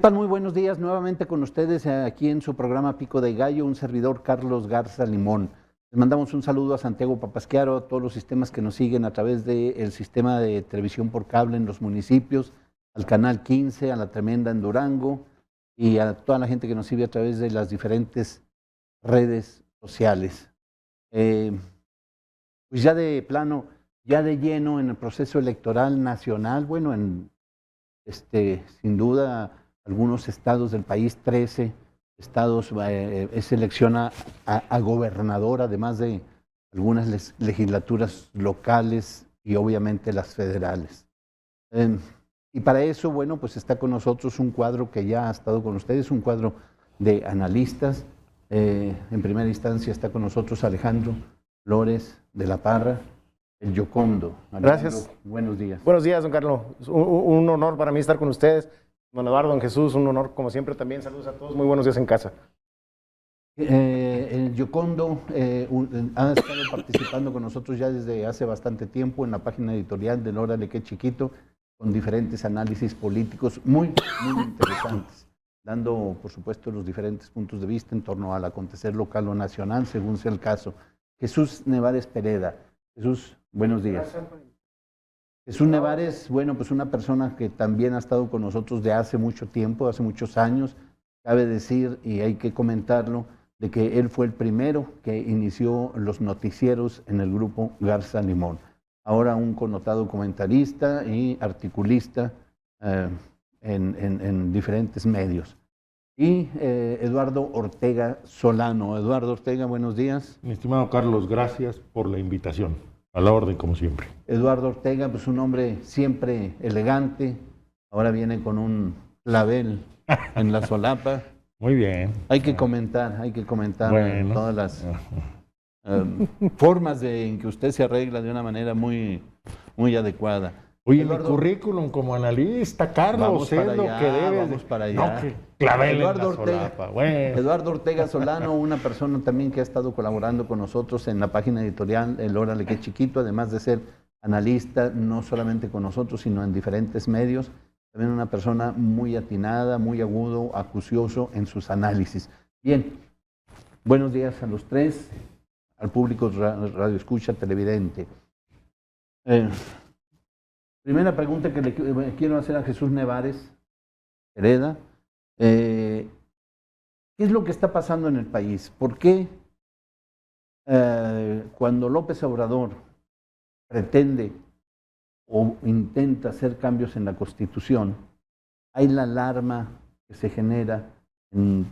tal? Muy buenos días nuevamente con ustedes aquí en su programa Pico de Gallo, un servidor Carlos Garza Limón. Les mandamos un saludo a Santiago Papasquiaro, a todos los sistemas que nos siguen a través del sistema de televisión por cable en los municipios, al Canal 15, a La Tremenda en Durango y a toda la gente que nos sigue a través de las diferentes redes sociales. Pues ya de plano, ya de lleno en el proceso electoral nacional, bueno, sin duda algunos estados del país, 13 estados, selecciona a gobernador, además de algunas legislaturas locales y obviamente las federales. Y para eso, bueno, pues está con nosotros un cuadro que ya ha estado con ustedes, un cuadro de analistas. En primera instancia está con nosotros Alejandro Flores de la Parra, el Yocondo. Alejandro, gracias. Buenos días. Buenos días, don Carlos. Un honor para mí estar con ustedes. Don Eduardo, don Jesús, un honor como siempre también. Saludos a todos. Muy buenos días en casa. El Yocondo ha estado participando con nosotros ya desde hace bastante tiempo en la página editorial del Órale Qué Chiquito, con diferentes análisis políticos muy interesantes, dando, por supuesto, los diferentes puntos de vista en torno al acontecer local o nacional, según sea el caso. Jesús Nevares Pereda. Jesús, buenos días. Jesús Nevares, bueno, pues una persona que también ha estado con nosotros de hace mucho tiempo, hace muchos años. Cabe decir, y hay que comentarlo, de que él fue el primero que inició los noticieros en el grupo Garza Limón. Ahora un connotado comentarista y articulista en diferentes medios. Y Eduardo Ortega Solano. Eduardo Ortega, buenos días. Mi estimado Carlos, gracias por la invitación. A la orden, como siempre. Eduardo Ortega, pues un hombre siempre elegante. Ahora viene con un clavel en la solapa. Muy bien. Hay que comentar bueno, todas las formas en que usted se arregla de una manera muy adecuada. Oye, Eduardo, mi currículum como analista, Carlos, es lo que debe. Vamos para allá. No, que clavel Eduardo en la Ortega, solapa. Bueno. Eduardo Ortega Solano, una persona también que ha estado colaborando con nosotros en la página editorial El Órale Qué Chiquito, además de ser analista, no solamente con nosotros, sino en diferentes medios. También una persona muy atinada, muy agudo, acucioso en sus análisis. Bien, buenos días a los tres, al público radio escucha, televidente. Primera pregunta que le quiero hacer a Jesús Nevares Hereda. ¿Qué es lo que está pasando en el país? ¿Por qué cuando López Obrador pretende o intenta hacer cambios en la Constitución, hay la alarma que se genera en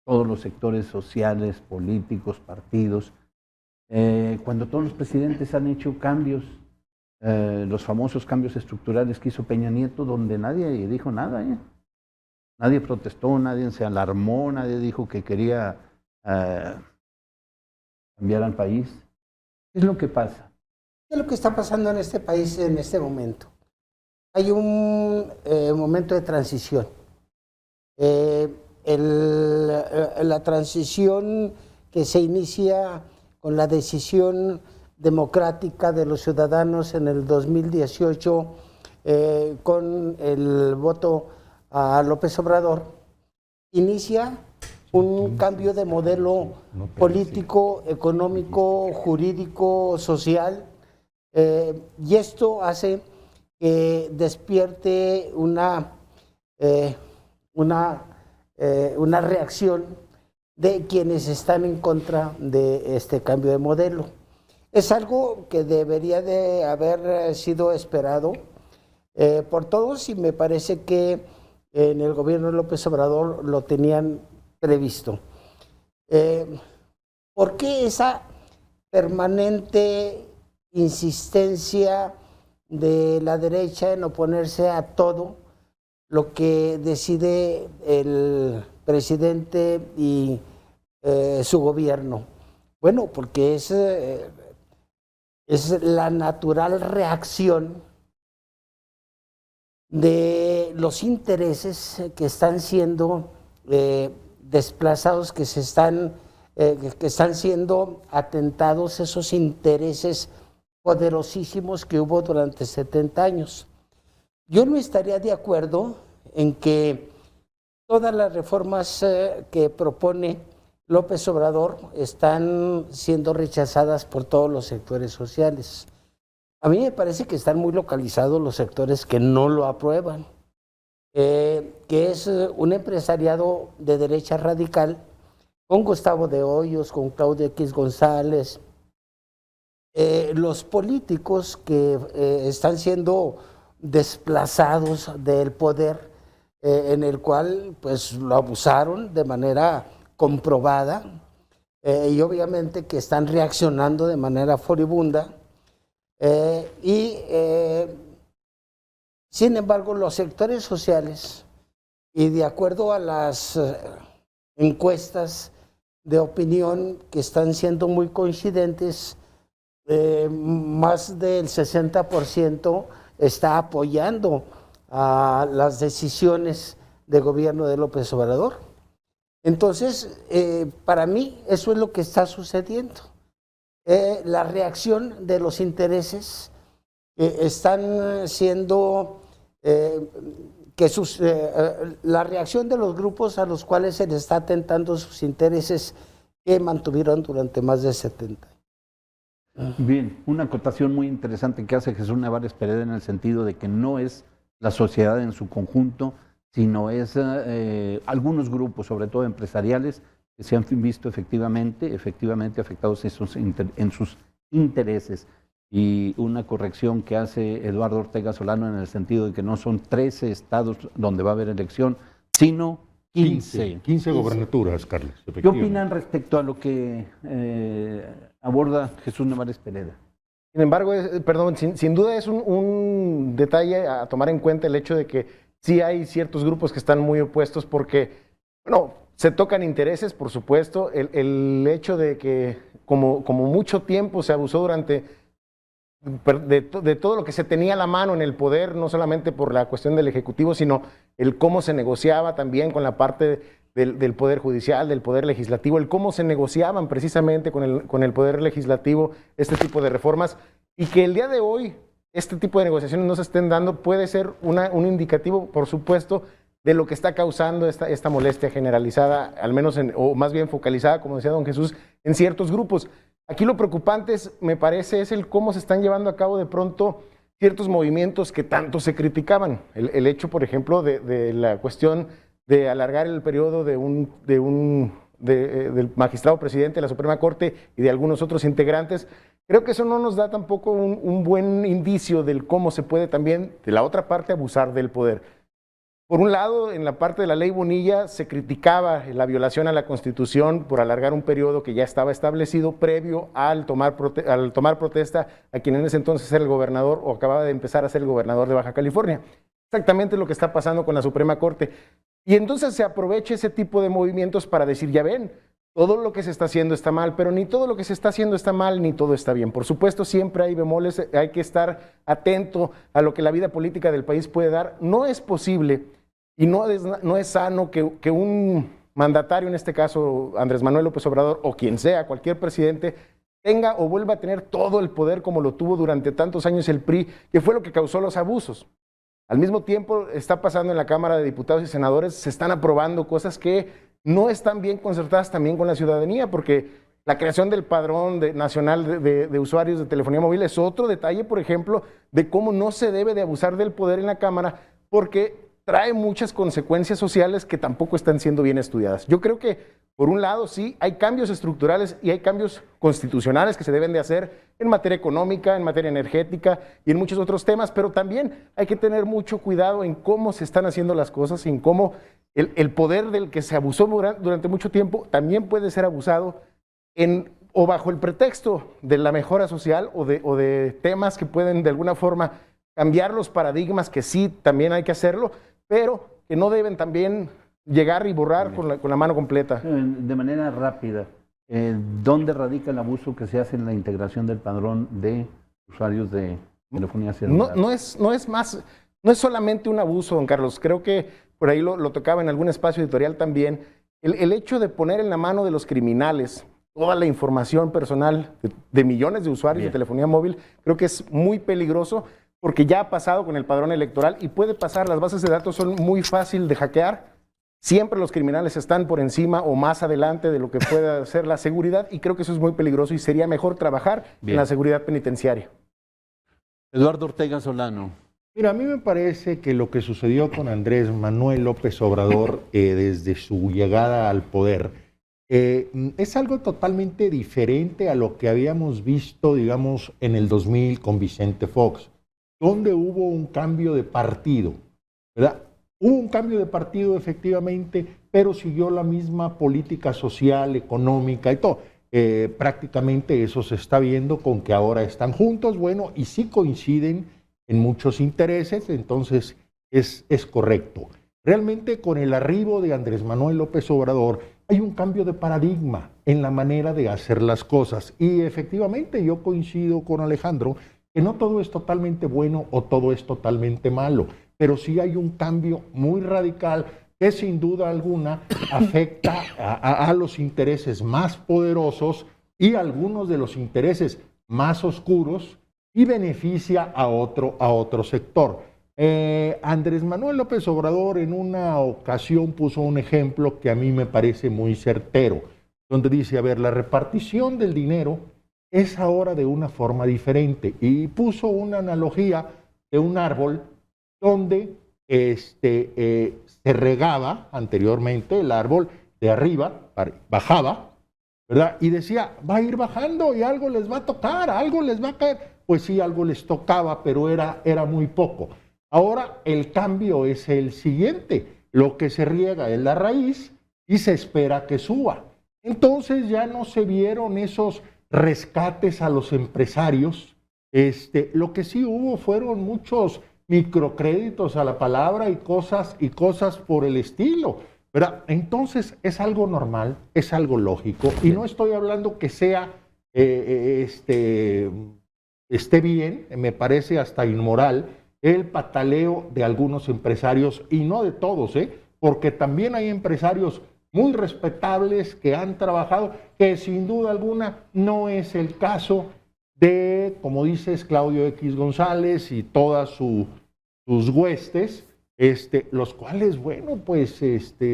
todos los sectores sociales, políticos, partidos, cuando todos los presidentes han hecho cambios, los famosos cambios estructurales que hizo Peña Nieto, donde nadie dijo nada, nadie protestó, nadie se alarmó, nadie dijo que quería cambiar al país? ¿Qué es lo que pasa? ¿Qué es lo que está pasando en este país en este momento? Hay un momento de transición. La transición que se inicia con la decisión democrática de los ciudadanos en el 2018 con el voto a López Obrador, inicia un cambio de modelo político, económico, jurídico, social, y esto hace que despierte una reacción de quienes están en contra de este cambio de modelo. Es algo que debería de haber sido esperado por todos y me parece que en el gobierno de López Obrador lo tenían previsto. ¿Por qué esa permanente insistencia de la derecha en oponerse a todo lo que decide el presidente y su gobierno? Bueno, porque es la natural reacción de los intereses que están siendo desplazados, que están siendo atentados, esos intereses poderosísimos que hubo durante 70 años. Yo no estaría de acuerdo en que todas las reformas que propone López Obrador están siendo rechazadas por todos los sectores sociales. A mí me parece que están muy localizados los sectores que no lo aprueban, que es un empresariado de derecha radical, con Gustavo de Hoyos, con Claudio X González, los políticos que están siendo desplazados del poder, en el cual pues lo abusaron de manera comprobada, y obviamente que están reaccionando de manera furibunda, sin embargo los sectores sociales, y de acuerdo a las encuestas de opinión que están siendo muy coincidentes, más del 60% está apoyando a las decisiones de gobierno de López Obrador. Entonces, para mí, eso es lo que está sucediendo. La reacción de los intereses están siendo, la reacción de los grupos a los cuales se les está atentando sus intereses que mantuvieron durante más de 70 años. Bien, una acotación muy interesante que hace Jesús Nevares Pereda en el sentido de que no es la sociedad en su conjunto, sino es algunos grupos, sobre todo empresariales, que se han visto efectivamente afectados en sus intereses. Y una corrección que hace Eduardo Ortega Solano en el sentido de que no son 13 estados donde va a haber elección, sino 15. 15 gobernaturas, Carlos. ¿Qué opinan respecto a lo que aborda Jesús Nevares Pereda? Sin embargo, sin duda es un detalle a tomar en cuenta el hecho de que sí hay ciertos grupos que están muy opuestos porque, bueno, se tocan intereses, por supuesto. El hecho de que como mucho tiempo se abusó de todo lo que se tenía a la mano en el poder, no solamente por la cuestión del Ejecutivo, sino el cómo se negociaba también con la parte del Poder Judicial, del Poder Legislativo, el cómo se negociaban precisamente con el Poder Legislativo este tipo de reformas, y que el día de hoy este tipo de negociaciones no se estén dando puede ser un indicativo, por supuesto, de lo que está causando esta molestia generalizada, al menos, o más bien focalizada, como decía don Jesús, en ciertos grupos. Aquí lo preocupante, me parece, es el cómo se están llevando a cabo de pronto ciertos movimientos que tanto se criticaban. El hecho, por ejemplo, de la cuestión de alargar el periodo del magistrado presidente de la Suprema Corte y de algunos otros integrantes. Creo que eso no nos da tampoco un buen indicio del cómo se puede también, de la otra parte, abusar del poder. Por un lado, en la parte de la ley Bonilla se criticaba la violación a la Constitución por alargar un periodo que ya estaba establecido previo al tomar protesta a quien en ese entonces era el gobernador o acababa de empezar a ser el gobernador de Baja California. Exactamente lo que está pasando con la Suprema Corte. Y entonces se aprovecha ese tipo de movimientos para decir, ya ven, todo lo que se está haciendo está mal, pero ni todo lo que se está haciendo está mal, ni todo está bien. Por supuesto, siempre hay bemoles, hay que estar atento a lo que la vida política del país puede dar. No es posible y no es sano que un mandatario, en este caso Andrés Manuel López Obrador, o quien sea, cualquier presidente, tenga o vuelva a tener todo el poder como lo tuvo durante tantos años el PRI, que fue lo que causó los abusos. Al mismo tiempo está pasando en la Cámara de Diputados y Senadores, se están aprobando cosas que no están bien concertadas también con la ciudadanía, porque la creación del padrón nacional de usuarios de telefonía móvil es otro detalle, por ejemplo, de cómo no se debe de abusar del poder en la Cámara, porque trae muchas consecuencias sociales que tampoco están siendo bien estudiadas. Yo creo que, por un lado, sí, hay cambios estructurales y hay cambios constitucionales que se deben de hacer en materia económica, en materia energética y en muchos otros temas, pero también hay que tener mucho cuidado en cómo se están haciendo las cosas y en cómo el poder del que se abusó durante mucho tiempo también puede ser abusado o bajo el pretexto de la mejora social o de temas que pueden de alguna forma cambiar los paradigmas, que sí, también hay que hacerlo, pero que no deben también llegar y borrar con la mano completa. De manera rápida, ¿dónde radica el abuso que se hace en la integración del padrón de usuarios de telefonía celular? No es solamente un abuso, don Carlos. Creo que por ahí lo tocaba en algún espacio editorial también. El hecho de poner en la mano de los criminales toda la información personal de millones de usuarios de telefonía móvil, creo que es muy peligroso, porque ya ha pasado con el padrón electoral y puede pasar. Las bases de datos son muy fácil de hackear. Siempre los criminales están por encima o más adelante de lo que pueda ser la seguridad, y creo que eso es muy peligroso y sería mejor trabajar en la seguridad penitenciaria. Eduardo Ortega Solano. Mira, a mí me parece que lo que sucedió con Andrés Manuel López Obrador desde su llegada al poder es algo totalmente diferente a lo que habíamos visto, digamos, en el 2000 con Vicente Fox, donde hubo un cambio de partido, ¿verdad? Hubo un cambio de partido efectivamente, pero siguió la misma política social, económica y todo. Prácticamente eso se está viendo con que ahora están juntos, bueno, y sí coinciden en muchos intereses, entonces es correcto. Realmente con el arribo de Andrés Manuel López Obrador hay un cambio de paradigma en la manera de hacer las cosas, y efectivamente yo coincido con Alejandro que no todo es totalmente bueno o todo es totalmente malo, pero sí hay un cambio muy radical que sin duda alguna afecta a los intereses más poderosos y algunos de los intereses más oscuros, y beneficia a otro sector. Andrés Manuel López Obrador en una ocasión puso un ejemplo que a mí me parece muy certero, donde dice, a ver, la repartición del dinero es ahora de una forma diferente, y puso una analogía de un árbol donde se regaba anteriormente el árbol de arriba, bajaba, ¿verdad? Y decía, va a ir bajando y algo les va a tocar, algo les va a caer. Pues sí, algo les tocaba, pero era muy poco. Ahora el cambio es el siguiente, lo que se riega es la raíz y se espera que suba. Entonces ya no se vieron esos rescates a los empresarios. Lo que sí hubo fueron muchos microcréditos a la palabra y cosas por el estilo, ¿verdad? Entonces es algo normal, es algo lógico, y no estoy hablando que sea esté bien, me parece hasta inmoral el pataleo de algunos empresarios, y no de todos, porque también hay empresarios muy respetables que han trabajado, que sin duda alguna no es el caso de, como dices, Claudio X González y todas sus huestes, los cuales, bueno, pues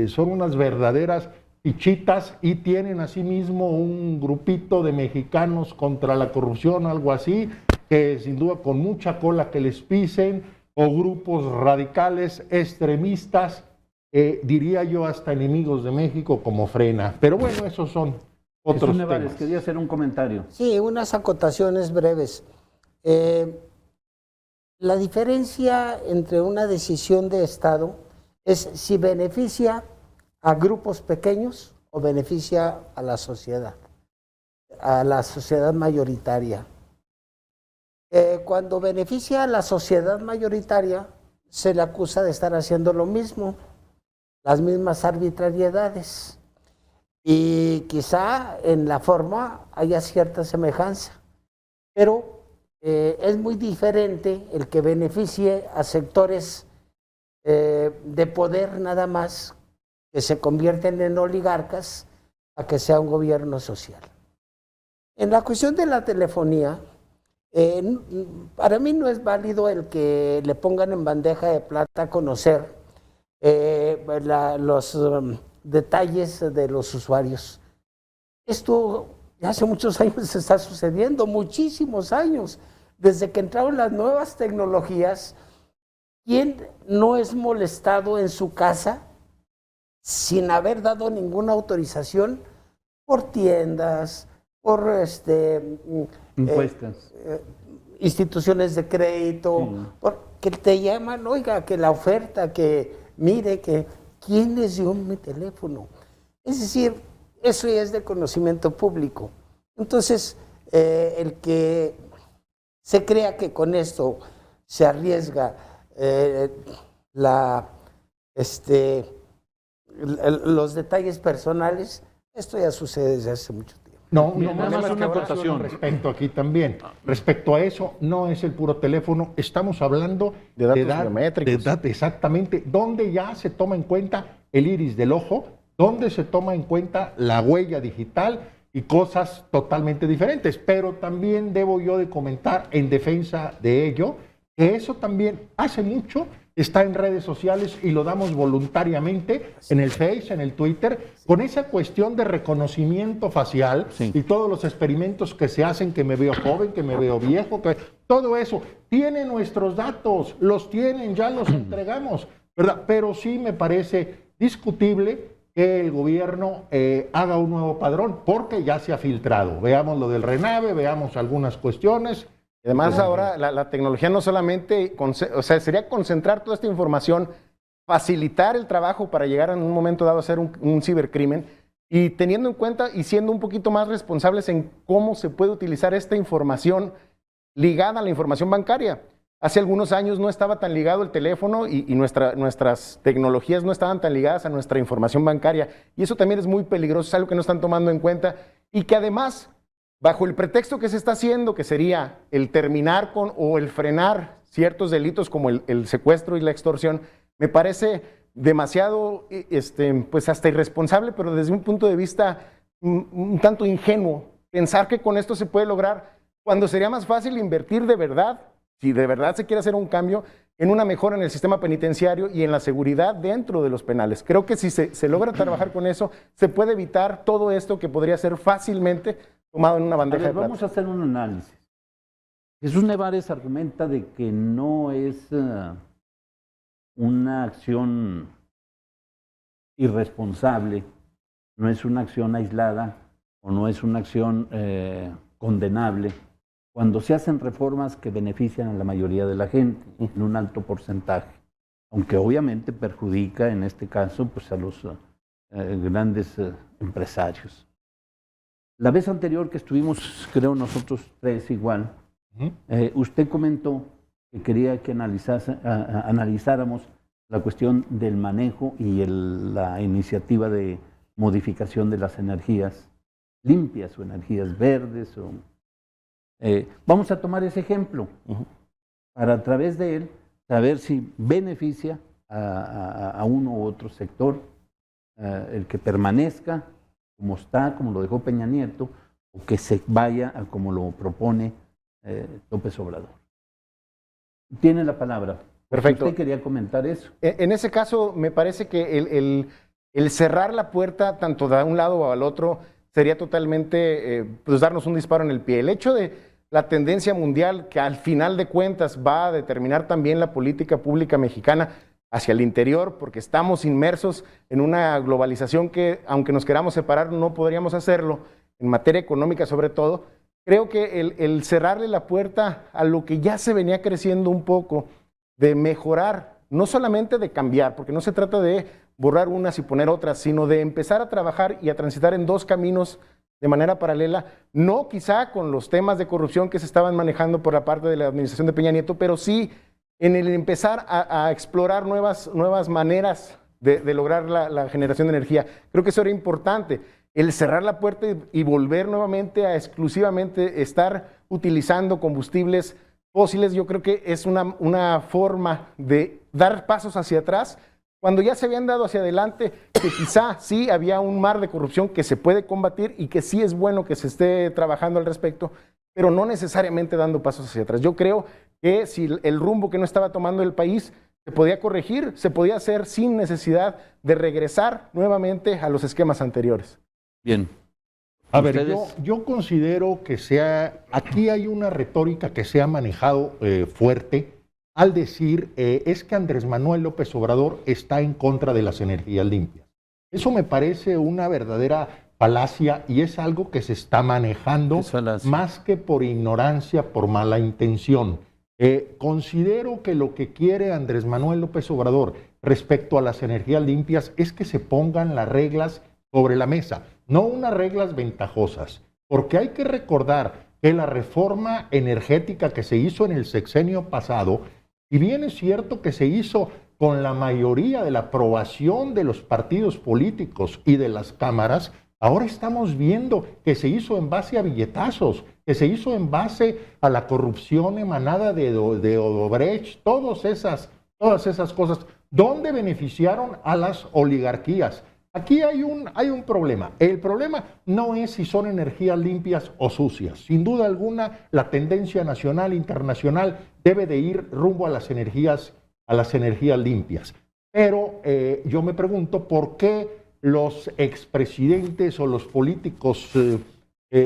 son unas verdaderas fichitas y tienen asimismo un grupito de mexicanos contra la corrupción, algo así, que sin duda con mucha cola que les pisen, o grupos radicales, extremistas, diría yo hasta enemigos de México como Frena. Pero bueno, esos son otros temas. Nevares, quería hacer un comentario. Sí, unas acotaciones breves. La diferencia entre una decisión de Estado es si beneficia a grupos pequeños o beneficia a la sociedad mayoritaria. Cuando beneficia a la sociedad mayoritaria, se le acusa de estar haciendo lo mismo, las mismas arbitrariedades, y quizá en la forma haya cierta semejanza, pero es muy diferente el que beneficie a sectores de poder nada más, que se convierten en oligarcas, a que sea un gobierno social. En la cuestión de la telefonía, para mí no es válido el que le pongan en bandeja de plata a conocer los detalles de los usuarios. Esto ya hace muchos años está sucediendo, muchísimos años. Desde que entraron las nuevas tecnologías, ¿quién no es molestado en su casa sin haber dado ninguna autorización por tiendas, por encuestas, instituciones de crédito, que te llaman, oiga, que la oferta, que mire, que quién les dio mi teléfono? Es decir, eso ya es de conocimiento público. Entonces, el que se crea que con esto se arriesga los detalles personales, esto ya sucede desde hace mucho tiempo. No, nada más una acotación respecto aquí también. Respecto a eso, no es el puro teléfono, estamos hablando de datos biométricos. Exactamente, donde ya se toma en cuenta el iris del ojo, donde se toma en cuenta la huella digital y cosas totalmente diferentes. Pero también debo yo de comentar en defensa de ello, que eso también hace mucho está en redes sociales y lo damos voluntariamente en el Face, en el Twitter, con esa cuestión de reconocimiento facial y todos los experimentos que se hacen, que me veo joven, que me veo viejo, que todo eso. Tiene nuestros datos, los tienen, ya los entregamos, ¿verdad? Pero sí me parece discutible que el gobierno haga un nuevo padrón, porque ya se ha filtrado. Veamos lo del RENAVE, veamos algunas cuestiones. Y además ahora la tecnología no solamente, o sea, sería concentrar toda esta información, facilitar el trabajo para llegar en un momento dado a hacer un cibercrimen, y teniendo en cuenta y siendo un poquito más responsables en cómo se puede utilizar esta información ligada a la información bancaria. Hace algunos años no estaba tan ligado el teléfono y nuestras tecnologías no estaban tan ligadas a nuestra información bancaria. Y eso también es muy peligroso, es algo que no están tomando en cuenta y que además, bajo el pretexto que se está haciendo, que sería el terminar con o el frenar ciertos delitos como el secuestro y la extorsión, me parece demasiado, pues hasta irresponsable, pero desde un punto de vista un tanto ingenuo, pensar que con esto se puede lograr cuando sería más fácil invertir de verdad, si de verdad se quiere hacer un cambio, en una mejora en el sistema penitenciario y en la seguridad dentro de los penales. Creo que si se logra trabajar con eso, se puede evitar todo esto que podría ser fácilmente tomado en una bandeja de plata. Vamos a hacer un análisis. Jesús Nevares argumenta de que no es una acción irresponsable, no es una acción aislada o no es una acción condenable cuando se hacen reformas que benefician a la mayoría de la gente en un alto porcentaje, aunque obviamente perjudica en este caso pues, a los grandes empresarios. La vez anterior que estuvimos, creo nosotros tres igual, usted comentó que quería que analizáramos la cuestión del manejo y la iniciativa de modificación de las energías limpias o energías verdes. Vamos a tomar ese ejemplo para a través de él saber si beneficia a uno u otro sector, el que permanezca como está, como lo dejó Peña Nieto, o que se vaya a como lo propone López Obrador. Tiene la palabra. Perfecto. Usted quería comentar eso. En ese caso, me parece que el cerrar la puerta tanto de un lado o al otro sería totalmente pues darnos un disparo en el pie. El hecho de la tendencia mundial que al final de cuentas va a determinar también la política pública mexicana hacia el interior, porque estamos inmersos en una globalización que, aunque nos queramos separar, no podríamos hacerlo, en materia económica sobre todo. Creo que el cerrarle la puerta a lo que ya se venía creciendo un poco, de mejorar, no solamente de cambiar, porque no se trata de borrar unas y poner otras, sino de empezar a trabajar y a transitar en dos caminos de manera paralela, no quizá con los temas de corrupción que se estaban manejando por la parte de la administración de Peña Nieto, pero sí en el empezar a explorar nuevas maneras de lograr la generación de energía. Creo que eso era importante, el cerrar la puerta y volver nuevamente a exclusivamente estar utilizando combustibles fósiles. Yo creo que es una forma de dar pasos hacia atrás, cuando ya se habían dado hacia adelante, que quizá sí había un mar de corrupción que se puede combatir y que sí es bueno que se esté trabajando al respecto, pero no necesariamente dando pasos hacia atrás. Yo creo que si el rumbo que no estaba tomando el país se podía corregir, se podía hacer sin necesidad de regresar nuevamente a los esquemas anteriores. Bien. A ver, yo considero que aquí hay una retórica que se ha manejado fuerte al decir es que Andrés Manuel López Obrador está en contra de las energías limpias. Eso me parece una verdadera falacia y es algo que se está manejando más que por ignorancia, por mala intención. Considero que lo que quiere Andrés Manuel López Obrador respecto a las energías limpias es que se pongan las reglas sobre la mesa, no unas reglas ventajosas, porque hay que recordar que la reforma energética que se hizo en el sexenio pasado, y bien es cierto que se hizo con la mayoría de la aprobación de los partidos políticos y de las cámaras, ahora estamos viendo que se hizo en base a billetazos, que se hizo en base a la corrupción emanada de Odebrecht, todas esas cosas, donde beneficiaron a las oligarquías. Aquí hay un problema. El problema no es si son energías limpias o sucias. Sin duda alguna, la tendencia nacional e internacional debe de ir rumbo a las energías a las energías limpias. Pero yo me pregunto por qué los expresidentes o los políticos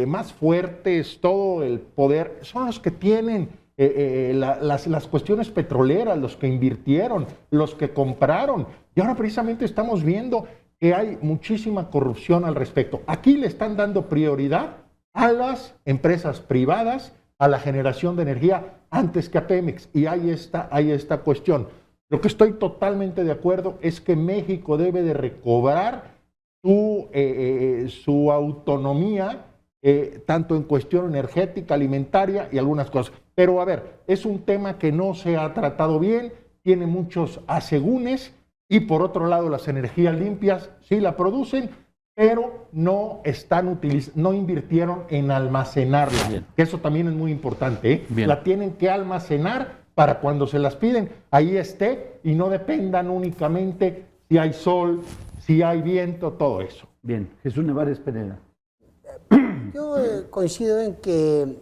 más fuertes, todo el poder, son los que tienen las cuestiones petroleras, los que invirtieron, los que compraron. Y ahora precisamente estamos viendo que hay muchísima corrupción al respecto. Aquí le están dando prioridad a las empresas privadas, a la generación de energía, antes que a Pemex. Y hay esta cuestión. Lo que estoy totalmente de acuerdo es que México debe de recobrar su autonomía, tanto en cuestión energética, alimentaria y algunas cosas. Pero a ver, es un tema que no se ha tratado bien, tiene muchos asegúnes, y por otro lado las energías limpias sí la producen, pero no invirtieron en almacenarla. Bien. Que eso también es muy importante, ¿eh? Bien. La tienen que almacenar para cuando se las piden, ahí esté y no dependan únicamente si hay sol, si hay viento, todo eso. Bien, Jesús Nevares Pereira. Yo coincido en que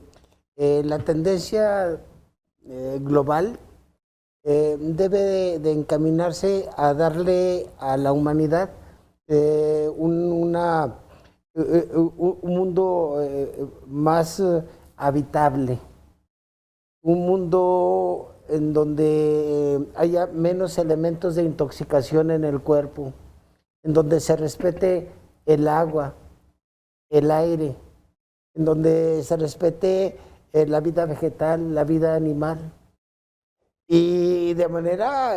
la tendencia global debe de encaminarse a darle a la humanidad un mundo más habitable, un mundo en donde haya menos elementos de intoxicación en el cuerpo, en donde se respete el agua, el aire, en donde se respete la vida vegetal, la vida animal. Y de manera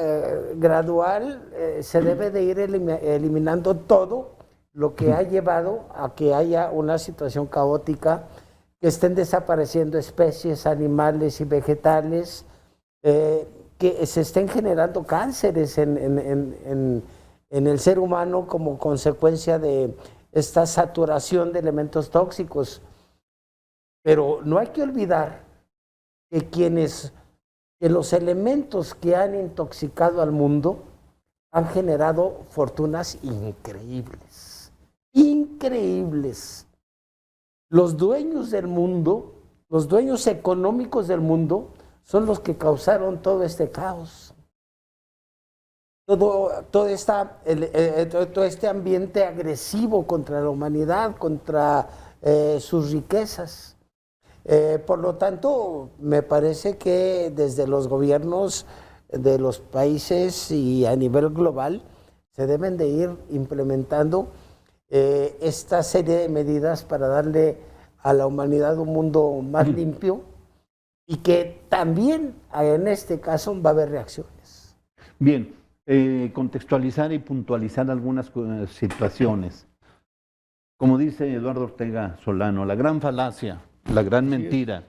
gradual se debe de ir eliminando todo lo que ha llevado a que haya una situación caótica, que estén desapareciendo especies animales y vegetales, que se estén generando cánceres en el ser humano como consecuencia de esta saturación de elementos tóxicos. Pero no hay que olvidar que los elementos que han intoxicado al mundo han generado fortunas increíbles, increíbles. Los dueños del mundo, los dueños económicos del mundo, son los que causaron todo este caos. Todo este ambiente agresivo contra la humanidad, contra sus riquezas. Por lo tanto, me parece que desde los gobiernos de los países y a nivel global se deben de ir implementando esta serie de medidas para darle a la humanidad un mundo más limpio, y que también en este caso va a haber reacciones. Bien, contextualizar y puntualizar algunas situaciones. Como dice Eduardo Ortega Solano, la gran falacia, la gran mentira.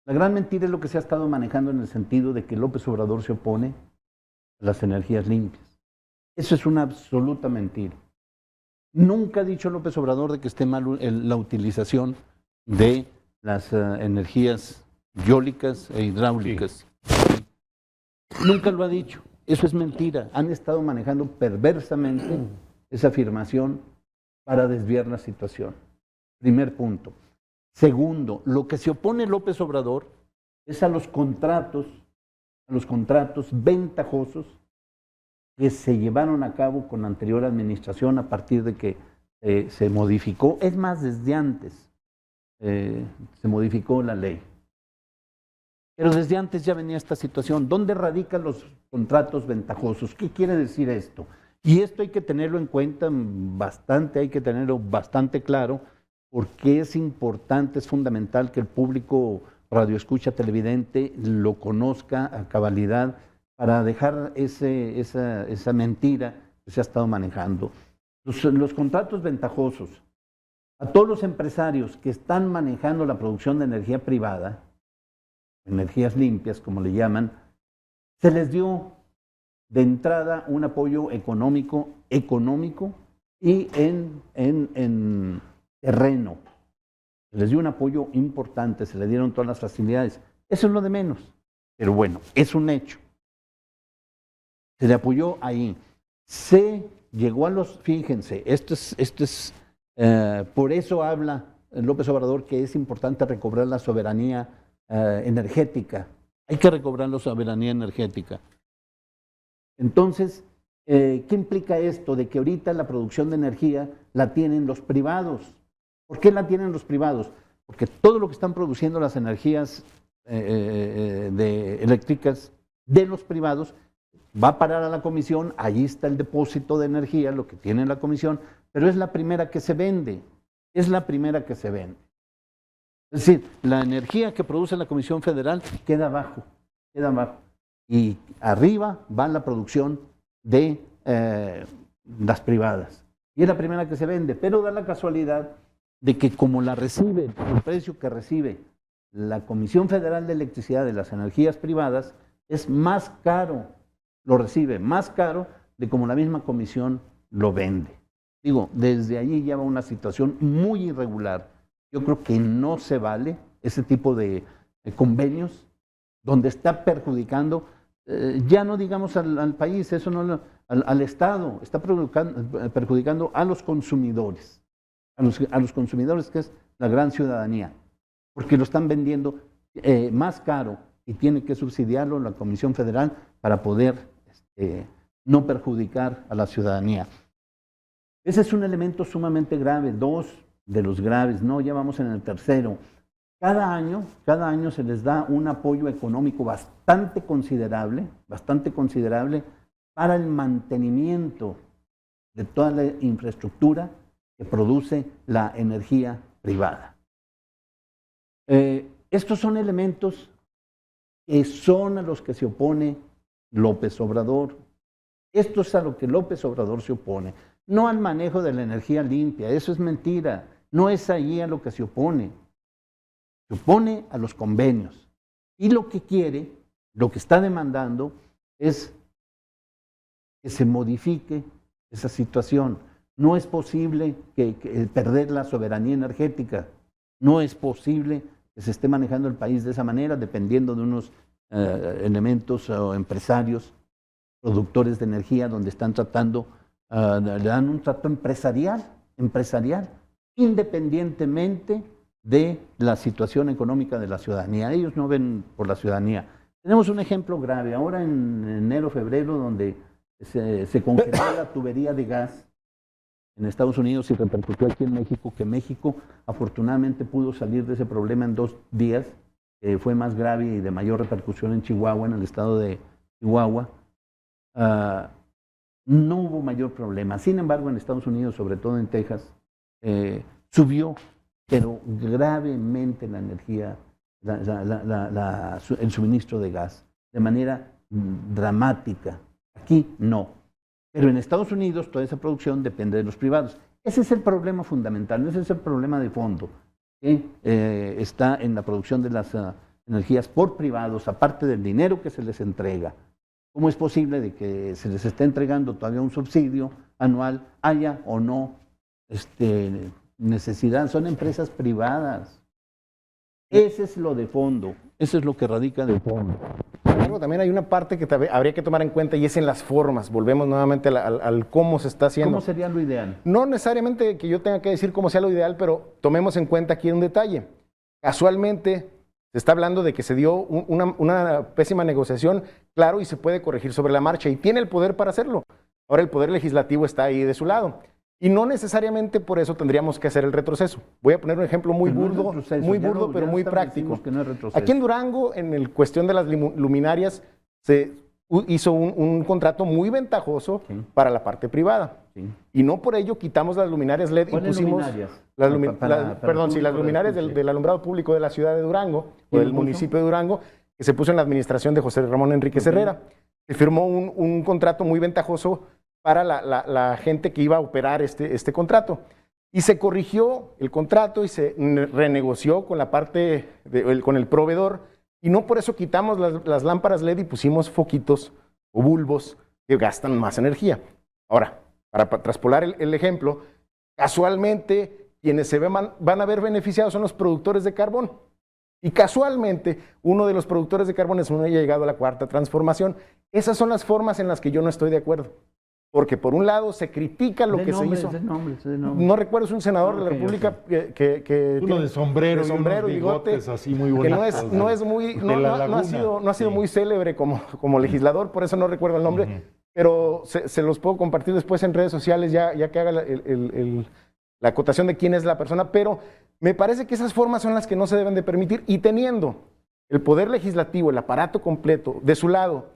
La gran mentira es lo que se ha estado manejando en el sentido de que López Obrador se opone a las energías limpias. Eso es una absoluta mentira. Nunca ha dicho López Obrador de que esté mal la utilización de las energías eólicas e hidráulicas. Sí. Nunca lo ha dicho. Eso es mentira. Han estado manejando perversamente esa afirmación para desviar la situación. Primer punto. Segundo, lo que se opone López Obrador es a los contratos ventajosos que se llevaron a cabo con la anterior administración a partir de que se modificó, es más, desde antes se modificó la ley. Pero desde antes ya venía esta situación. ¿Dónde radican los contratos ventajosos? ¿Qué quiere decir esto? Y esto hay que tenerlo en cuenta bastante, hay que tenerlo bastante claro, porque es importante, es fundamental que el público radioescucha televidente lo conozca a cabalidad para dejar esa mentira que se ha estado manejando. Los contratos ventajosos, a todos los empresarios que están manejando la producción de energía privada, energías limpias, como le llaman, se les dio de entrada un apoyo económico y en terreno. Se les dio un apoyo importante, se les dieron todas las facilidades. Eso es lo de menos. Pero bueno, es un hecho. Se le apoyó ahí. Se llegó a los, fíjense, esto es por eso habla López Obrador que es importante recobrar la soberanía energética. Hay que recobrar la soberanía energética. Entonces, ¿qué implica esto? De que ahorita la producción de energía la tienen los privados. ¿Por qué la tienen los privados? Porque todo lo que están produciendo las energías eléctricas de los privados va a parar a la comisión, allí está el depósito de energía, lo que tiene la comisión, pero es la primera que se vende, es la primera que se vende. Es decir, la energía que produce la Comisión Federal queda abajo, y arriba va la producción de las privadas. Y es la primera que se vende, pero da la casualidad de que como la recibe, el precio que recibe la Comisión Federal de Electricidad de las energías privadas, es más caro, lo recibe más caro de como la misma comisión lo vende. Digo, desde allí ya va una situación muy irregular. Yo creo que no se vale ese tipo de convenios donde está perjudicando, ya no digamos al país, eso no al Estado, está perjudicando a los consumidores, a los consumidores, que es la gran ciudadanía, porque lo están vendiendo más caro y tiene que subsidiarlo la Comisión Federal para poder no perjudicar a la ciudadanía. Ese es un elemento sumamente grave, dos de los graves, no, ya vamos en el tercero. Cada año se les da un apoyo económico bastante considerable para el mantenimiento de toda la infraestructura que produce la energía privada. Estos son elementos que son a los que se opone López Obrador. Esto es a lo que López Obrador se opone, no al manejo de la energía limpia, eso es mentira, no es ahí a lo que se opone a los convenios. Y lo que quiere, lo que está demandando es que se modifique esa situación. No es posible que perder la soberanía energética, no es posible que se esté manejando el país de esa manera, dependiendo de unos elementos o empresarios, productores de energía, donde están tratando, le dan un trato empresarial, independientemente de la situación económica de la ciudadanía. Ellos no ven por la ciudadanía. Tenemos un ejemplo grave, ahora en enero, febrero, donde se congeló la tubería de gas en Estados Unidos y repercutió aquí en México, que México afortunadamente pudo salir de ese problema en 2 días, fue más grave y de mayor repercusión en Chihuahua, en el estado de Chihuahua. No hubo mayor problema. Sin embargo, en Estados Unidos, sobre todo en Texas, subió, pero gravemente la energía, el suministro de gas, de manera dramática. Aquí no. Pero en Estados Unidos toda esa producción depende de los privados. Ese es el problema fundamental, ese es el problema de fondo que está en la producción de las energías por privados, aparte del dinero que se les entrega. ¿Cómo es posible de que se les esté entregando todavía un subsidio anual, haya o no necesidad? Son empresas privadas. Ese es lo de fondo, eso es lo que radica de fondo. También hay una parte que habría que tomar en cuenta y es en las formas. Volvemos nuevamente al cómo se está haciendo. ¿Cómo sería lo ideal? No necesariamente que yo tenga que decir cómo sea lo ideal, pero tomemos en cuenta aquí un detalle. Casualmente se está hablando de que se dio una pésima negociación, claro, y se puede corregir sobre la marcha y tiene el poder para hacerlo. Ahora el poder legislativo está ahí de su lado. Y no necesariamente por eso tendríamos que hacer el retroceso. Voy a poner un ejemplo muy burdo, pero muy práctico. Aquí en Durango, en el cuestión de las luminarias, se hizo un contrato muy ventajoso para la parte privada. Sí. Y no por ello quitamos las luminarias LED y pusimos las luminarias del alumbrado público de la ciudad de Durango, o del municipio de Durango, que se puso en la administración de José Ramón Enríquez Herrera. Se firmó un contrato muy ventajoso para la gente que iba a operar este contrato. Y se corrigió el contrato y se renegoció con la parte, con el proveedor, y no por eso quitamos las lámparas LED y pusimos foquitos o bulbos que gastan más energía. Ahora, para traspolar el ejemplo, casualmente quienes se van a ver beneficiados son los productores de carbón. Y casualmente, uno de los productores de carbón es uno que ha llegado a la cuarta transformación. Esas son las formas en las que yo no estoy de acuerdo. Porque por un lado se critica lo que se hizo. No recuerdo, es un senador de la República que uno de sombrero y bigote, así muy bonitos, que no ha sido muy célebre como legislador, por eso no recuerdo el nombre, pero se los puedo compartir después en redes sociales ya que haga la acotación de quién es la persona, pero me parece que esas formas son las que no se deben de permitir, y teniendo el Poder Legislativo, el aparato completo de su lado,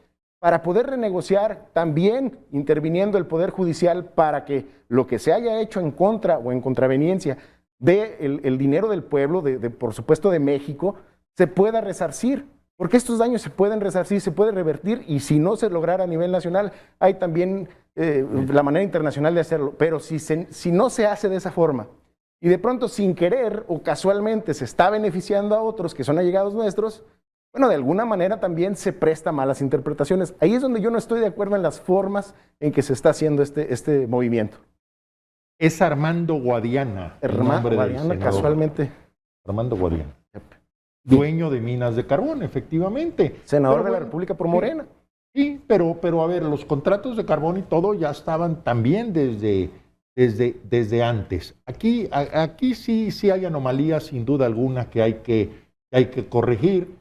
para poder renegociar, también interviniendo el Poder Judicial para que lo que se haya hecho en contra o en contraveniencia del dinero del pueblo, por supuesto de México, se pueda resarcir, porque estos daños se pueden resarcir, se puede revertir, y si no se lograra a nivel nacional, hay también la manera internacional de hacerlo, pero si no se hace de esa forma, y de pronto sin querer o casualmente se está beneficiando a otros que son allegados nuestros, bueno, de alguna manera también se presta malas interpretaciones. Ahí es donde yo no estoy de acuerdo en las formas en que se está haciendo este movimiento. Es Armando Guadiana. Armando Guadiana, casualmente. Armando Guadiana. Dueño de minas de carbón, efectivamente. Senador de la República por Morena. Sí, pero a ver, los contratos de carbón y todo ya estaban también desde antes. Aquí sí hay anomalías, sin duda alguna, que hay que corregir.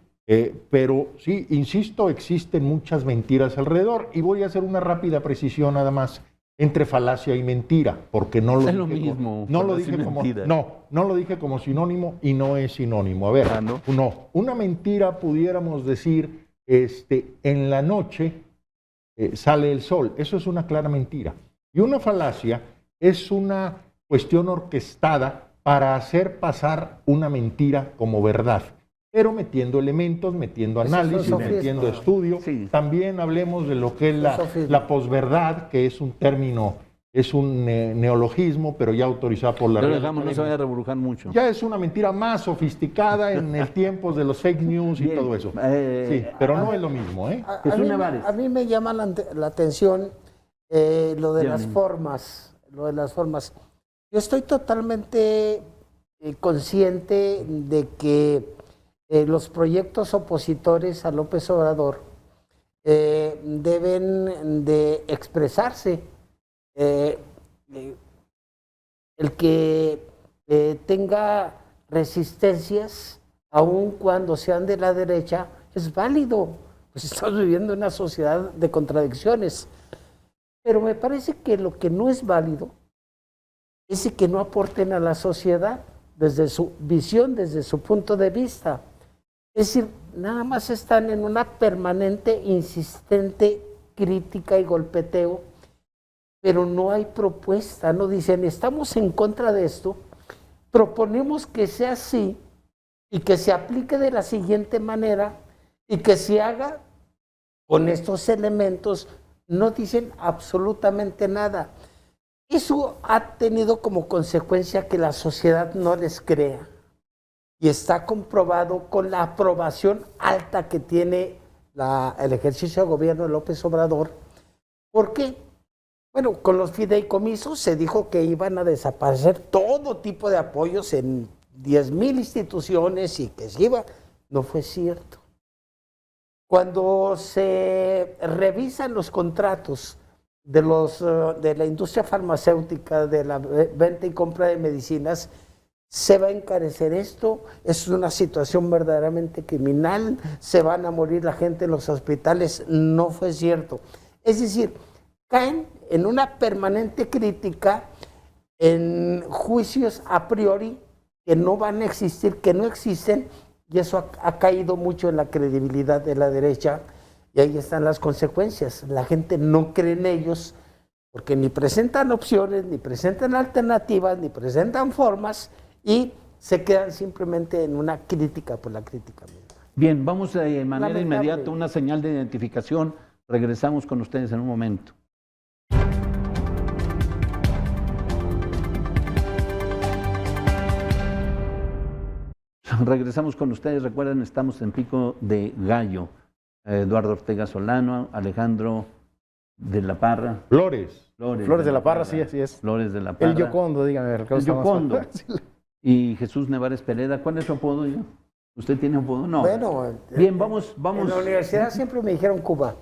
Pero sí, insisto, existen muchas mentiras alrededor, y voy a hacer una rápida precisión nada más entre falacia y mentira, porque no lo dije, lo mismo, no lo dije como no lo dije como sinónimo, y no es sinónimo. A ver, una mentira pudiéramos decir, en la noche sale el sol, eso es una clara mentira, y una falacia es una cuestión orquestada para hacer pasar una mentira como verdad, pero metiendo elementos, metiendo análisis, metiendo estudio. Sí. También hablemos de lo que es la posverdad, que es un término, es un neologismo, pero ya autorizado por la Real Academia. No se vaya a reburujar mucho. Ya es una mentira más sofisticada en el tiempo de los fake news y todo eso. Sí, pero no es lo mismo. A mí me llama la atención lo de las formas. Yo estoy totalmente consciente de que los proyectos opositores a López Obrador deben de expresarse. El que tenga resistencias, aun cuando sean de la derecha, es válido. Pues estamos viviendo una sociedad de contradicciones. Pero me parece que lo que no es válido es que no aporten a la sociedad desde su visión, desde su punto de vista. Es decir, nada más están en una permanente, insistente crítica y golpeteo, pero no hay propuesta. No dicen, estamos en contra de esto, proponemos que sea así y que se aplique de la siguiente manera y que se haga con estos elementos. No dicen absolutamente nada. Eso ha tenido como consecuencia que la sociedad no les crea. Y está comprobado con la aprobación alta que tiene el ejercicio de gobierno de López Obrador. ¿Por qué? Bueno, con los fideicomisos se dijo que iban a desaparecer todo tipo de apoyos en 10,000 instituciones y que se iba. No fue cierto. Cuando se revisan los contratos de la industria farmacéutica, de la venta y compra de medicinas, se va a encarecer esto, es una situación verdaderamente criminal, se van a morir la gente en los hospitales. No fue cierto. Es decir, caen en una permanente crítica, en juicios a priori que no van a existir, que no existen, y eso ha caído mucho en la credibilidad de la derecha, y ahí están las consecuencias. La gente no cree en ellos porque ni presentan opciones, ni presentan alternativas, ni presentan formas, y se quedan simplemente en una crítica por la crítica misma. Bien, vamos de manera inmediata una señal de identificación. Regresamos con ustedes en un momento. Regresamos con ustedes. Recuerden, estamos en Pico de Gallo. Eduardo Ortega Solano, Alejandro de la Parra. Flores de la Parra, sí, así es. Flores de la Parra. El Yocondo, dígame. El Yocondo. Y Jesús Nevares Pereda. ¿Cuál es su apodo? ¿Usted tiene apodo? No. Bueno, bien, vamos. En la universidad siempre me dijeron Cuba.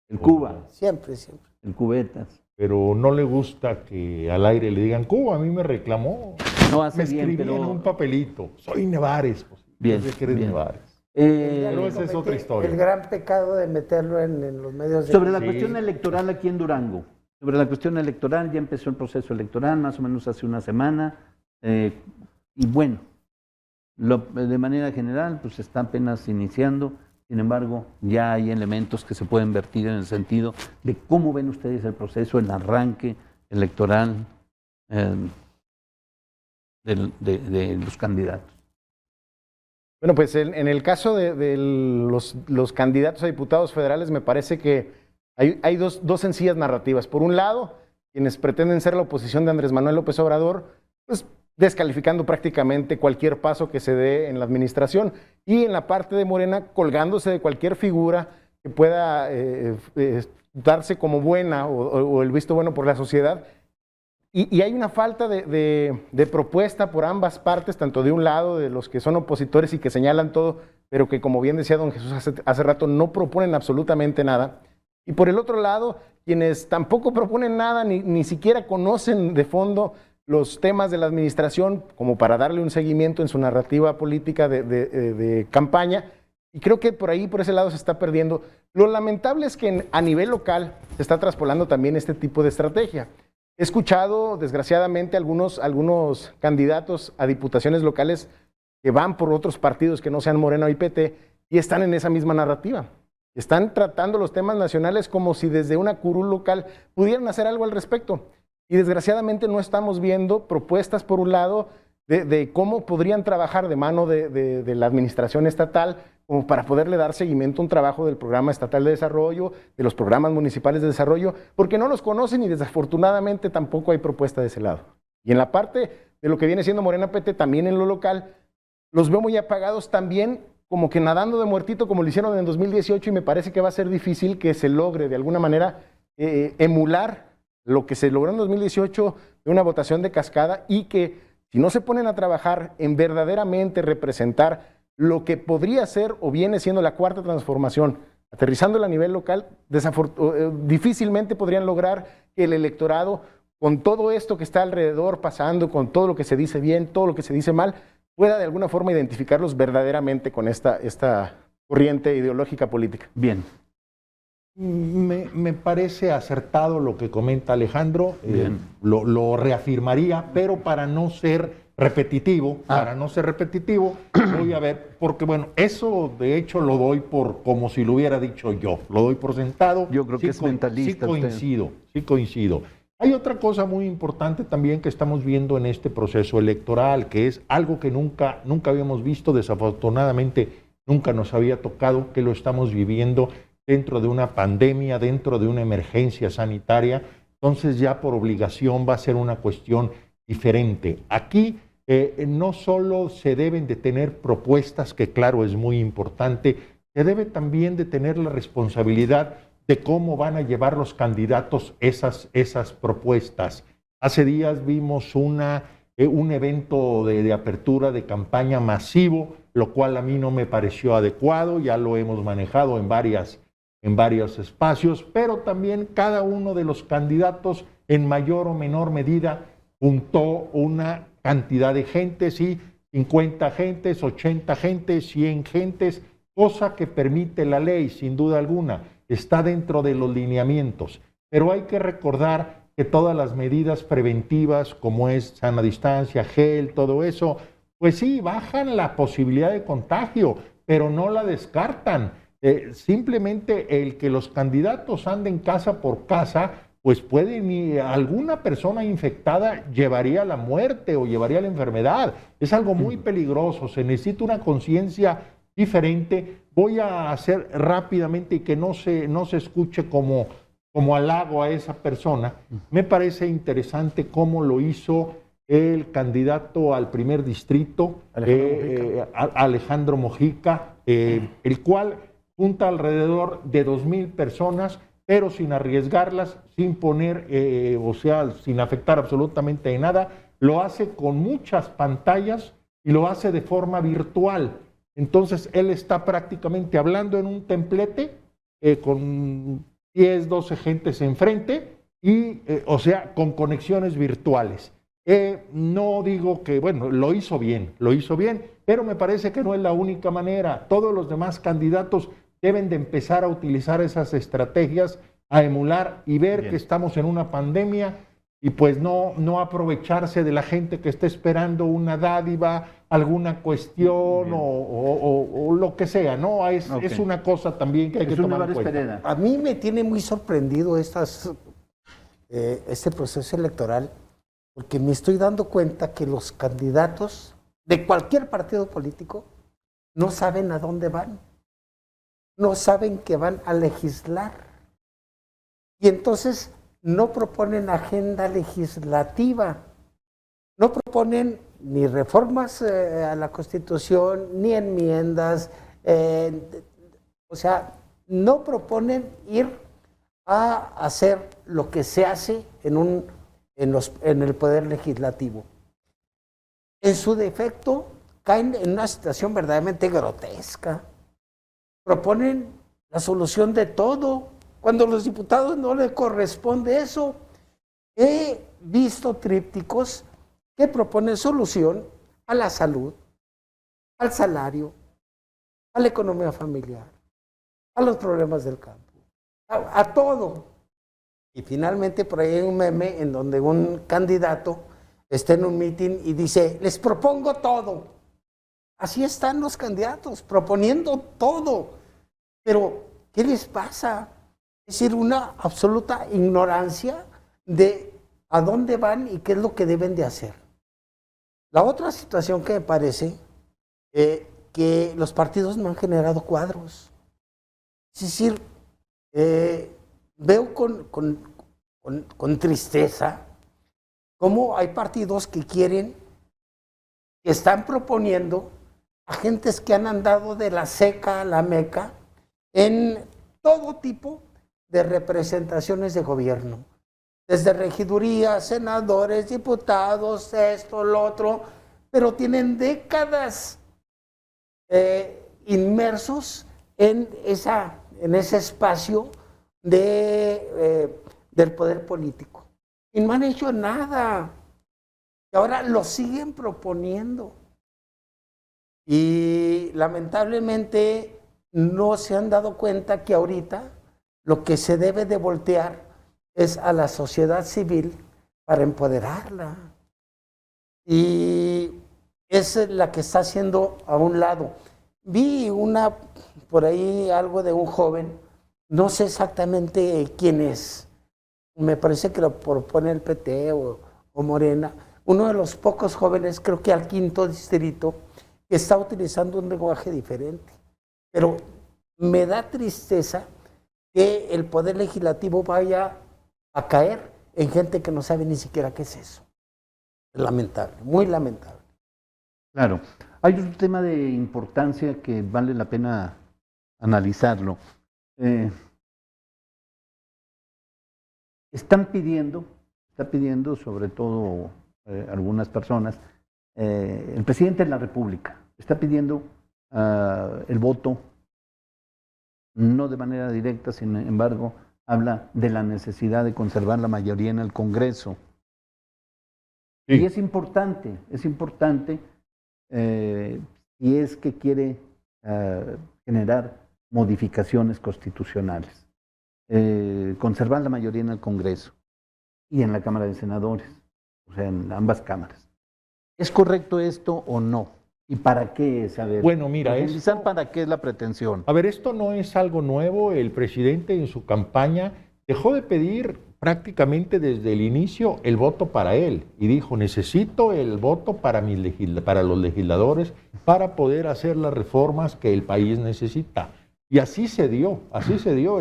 El Cuba. Siempre. El Cubetas. Pero no le gusta que al aire le digan Cuba. A mí me reclamó. No hace me bien, escribí en un papelito. Soy Nevares. Pues, bien. Nevares. Pero esa es otra historia. El gran pecado de meterlo en los medios de Sobre la Sí. cuestión electoral aquí en Durango, sobre la cuestión electoral, ya empezó el proceso electoral más o menos hace una semana, y bueno, de manera general, pues está apenas iniciando. Sin embargo, ya hay elementos que se pueden vertir en el sentido de cómo ven ustedes el proceso, el arranque electoral de los candidatos. Bueno, pues en el caso de los candidatos a diputados federales, me parece que hay dos sencillas narrativas. Por un lado, quienes pretenden ser la oposición de Andrés Manuel López Obrador, pues descalificando prácticamente cualquier paso que se dé en la administración, y en la parte de Morena colgándose de cualquier figura que pueda darse como buena o el visto bueno por la sociedad. Y hay una falta de propuesta por ambas partes, tanto de un lado de los que son opositores y que señalan todo, pero que, como bien decía don Jesús hace rato, no proponen absolutamente nada. Y por el otro lado, quienes tampoco proponen nada, ni siquiera conocen de fondo los temas de la administración como para darle un seguimiento en su narrativa política de campaña. Y creo que por ahí, por ese lado, se está perdiendo. Lo lamentable es que a nivel local se está traspolando también este tipo de estrategia. He escuchado, desgraciadamente, algunos candidatos a diputaciones locales que van por otros partidos que no sean Morena o PT y están en esa misma narrativa. Están tratando los temas nacionales como si desde una curul local pudieran hacer algo al respecto. Y desgraciadamente no estamos viendo propuestas, por un lado, de cómo podrían trabajar de mano de la administración estatal como para poderle dar seguimiento a un trabajo del Programa Estatal de Desarrollo, de los programas municipales de desarrollo, porque no los conocen y desafortunadamente tampoco hay propuesta de ese lado. Y en la parte de lo que viene siendo Morena PT, también en lo local, los veo muy apagados también, como que nadando de muertito, como lo hicieron en 2018, y me parece que va a ser difícil que se logre de alguna manera emular lo que se logró en 2018 de una votación de cascada, y que si no se ponen a trabajar en verdaderamente representar lo que podría ser o viene siendo la cuarta transformación, aterrizándola a nivel local, difícilmente podrían lograr que el electorado, con todo esto que está alrededor pasando, con todo lo que se dice bien, todo lo que se dice mal, pueda de alguna forma identificarlos verdaderamente con esta corriente ideológica política. Bien. Me parece acertado lo que comenta Alejandro, lo reafirmaría, pero para no ser repetitivo, voy a ver, porque bueno, eso de hecho lo doy por como si lo hubiera dicho yo, lo doy por sentado. Yo creo que es mentalista. Sí coincido. Hay otra cosa muy importante también que estamos viendo en este proceso electoral, que es algo que nunca habíamos visto, desafortunadamente nunca nos había tocado, que lo estamos viviendo dentro de una pandemia, dentro de una emergencia sanitaria. Entonces ya por obligación va a ser una cuestión diferente. Aquí no solo se deben de tener propuestas, que claro es muy importante, se debe también de tener la responsabilidad de cómo van a llevar los candidatos esas propuestas. Hace días vimos un evento de apertura de campaña masivo, lo cual a mí no me pareció adecuado, ya lo hemos manejado en varios espacios, pero también cada uno de los candidatos en mayor o menor medida juntó una cantidad de gentes, sí, 50 gentes, 80 gentes, 100 gentes, cosa que permite la ley, sin duda alguna, está dentro de los lineamientos. Pero hay que recordar que todas las medidas preventivas, como es sana distancia, gel, todo eso, pues sí, bajan la posibilidad de contagio, pero no la descartan. Simplemente el que los candidatos anden casa por casa, pues alguna persona infectada llevaría la muerte o llevaría la enfermedad. Es algo muy peligroso, se necesita una conciencia diferente. Voy a hacer rápidamente y que no se escuche como halago a esa persona. Me parece interesante cómo lo hizo el candidato al primer distrito, Alejandro Mojica, el cual junta alrededor de 2,000 personas, pero sin arriesgarlas, sin poner, sin afectar absolutamente de nada. Lo hace con muchas pantallas y lo hace de forma virtual. Entonces, él está prácticamente hablando en un templete con 10, 12 gentes enfrente y, con conexiones virtuales. No digo que, bueno, lo hizo bien, pero me parece que no es la única manera. Todos los demás candidatos deben de empezar a utilizar esas estrategias, a emular y ver Bien. que estamos en una pandemia y pues no aprovecharse de la gente que está esperando una dádiva, alguna cuestión o lo que sea, ¿no? Es una cosa también que hay que tomar en cuenta. A mí me tiene muy sorprendido este proceso electoral, porque me estoy dando cuenta que los candidatos de cualquier partido político no saben a dónde van, no saben que van a legislar. Y entonces no proponen agenda legislativa, no proponen ni reformas a la Constitución, ni enmiendas, o sea, no proponen ir a hacer lo que se hace en el Poder Legislativo. En su defecto, caen en una situación verdaderamente grotesca. Proponen la solución de todo, cuando a los diputados no les corresponde eso. He visto trípticos que proponen solución a la salud, al salario, a la economía familiar, a los problemas del campo, a todo. Y finalmente por ahí hay un meme en donde un candidato está en un mitin y dice, les propongo todo. Así están los candidatos, proponiendo todo. Pero, ¿qué les pasa? Es decir, una absoluta ignorancia de a dónde van y qué es lo que deben de hacer. La otra situación que me parece, que los partidos no han generado cuadros. Es decir, veo con tristeza cómo hay partidos que están proponiendo a gentes que han andado de la seca a la meca en todo tipo de representaciones de gobierno, desde regidurías, senadores, diputados, esto, lo otro, pero tienen décadas inmersos en ese espacio del poder político. Y no han hecho nada. Y ahora lo siguen proponiendo. Y lamentablemente no se han dado cuenta que ahorita lo que se debe de voltear es a la sociedad civil para empoderarla. Y es la que está haciendo a un lado. Vi por ahí algo de un joven, no sé exactamente quién es, me parece que lo propone el PT o Morena, uno de los pocos jóvenes, creo que al 5º distrito, que está utilizando un lenguaje diferente. Pero me da tristeza que el Poder Legislativo vaya a caer en gente que no sabe ni siquiera qué es eso. Lamentable, muy lamentable. Claro. Hay un tema de importancia que vale la pena analizarlo. Está pidiendo sobre todo algunas personas, el presidente de la República está pidiendo el voto, no de manera directa, sin embargo, habla de la necesidad de conservar la mayoría en el Congreso. Sí. Y es importante si es que quiere generar modificaciones constitucionales. Conservar la mayoría en el Congreso y en la Cámara de Senadores, o sea, en ambas cámaras. ¿Es correcto esto o no? ¿Y para qué es? A ver, bueno, mira, ¿para qué es la pretensión? A ver, esto no es algo nuevo. El presidente en su campaña dejó de pedir prácticamente desde el inicio el voto para él y dijo, necesito el voto para los legisladores para poder hacer las reformas que el país necesita. Y así se dio.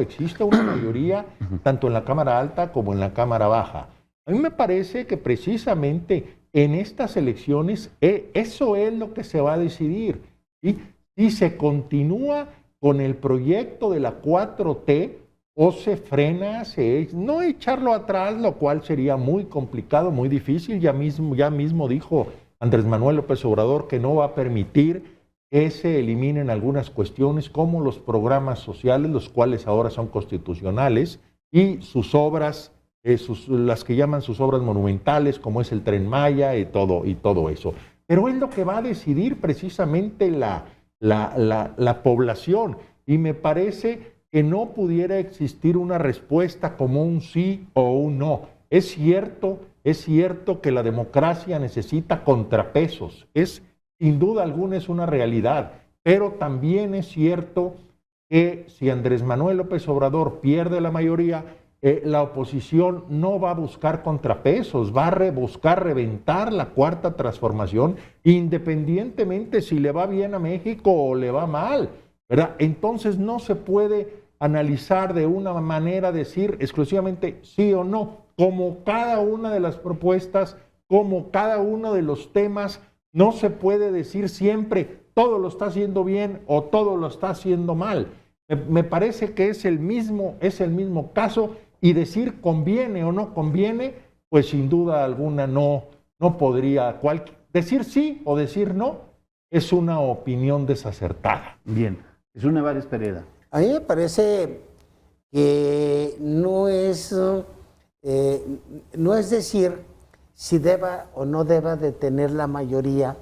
Existe una mayoría tanto en la Cámara Alta como en la Cámara Baja. A mí me parece que precisamente en estas elecciones eso es lo que se va a decidir. ¿Sí? Si se continúa con el proyecto de la 4T o se frena, no echarlo atrás, lo cual sería muy complicado, muy difícil. Ya mismo dijo Andrés Manuel López Obrador que no va a permitir que se eliminen algunas cuestiones como los programas sociales, los cuales ahora son constitucionales, y sus obras las que llaman sus obras monumentales, como es el Tren Maya y todo eso. Pero es lo que va a decidir precisamente la población, y me parece que no pudiera existir una respuesta como un sí o un no. Es cierto que la democracia necesita contrapesos, sin duda alguna es una realidad, pero también es cierto que si Andrés Manuel López Obrador pierde la mayoría, la oposición no va a buscar contrapesos, va a buscar reventar la cuarta transformación, independientemente si le va bien a México o le va mal, ¿verdad? Entonces no se puede analizar de una manera, decir exclusivamente sí o no, como cada una de las propuestas, como cada uno de los temas, no se puede decir siempre todo lo está haciendo bien o todo lo está haciendo mal. Me parece que es el mismo caso, y decir conviene o no conviene, pues sin duda alguna no podría, decir sí o decir no es una opinión desacertada. Bien, Jesús Nevares Pereda. A mí me parece que no es decir si deba o no deba de tener la mayoría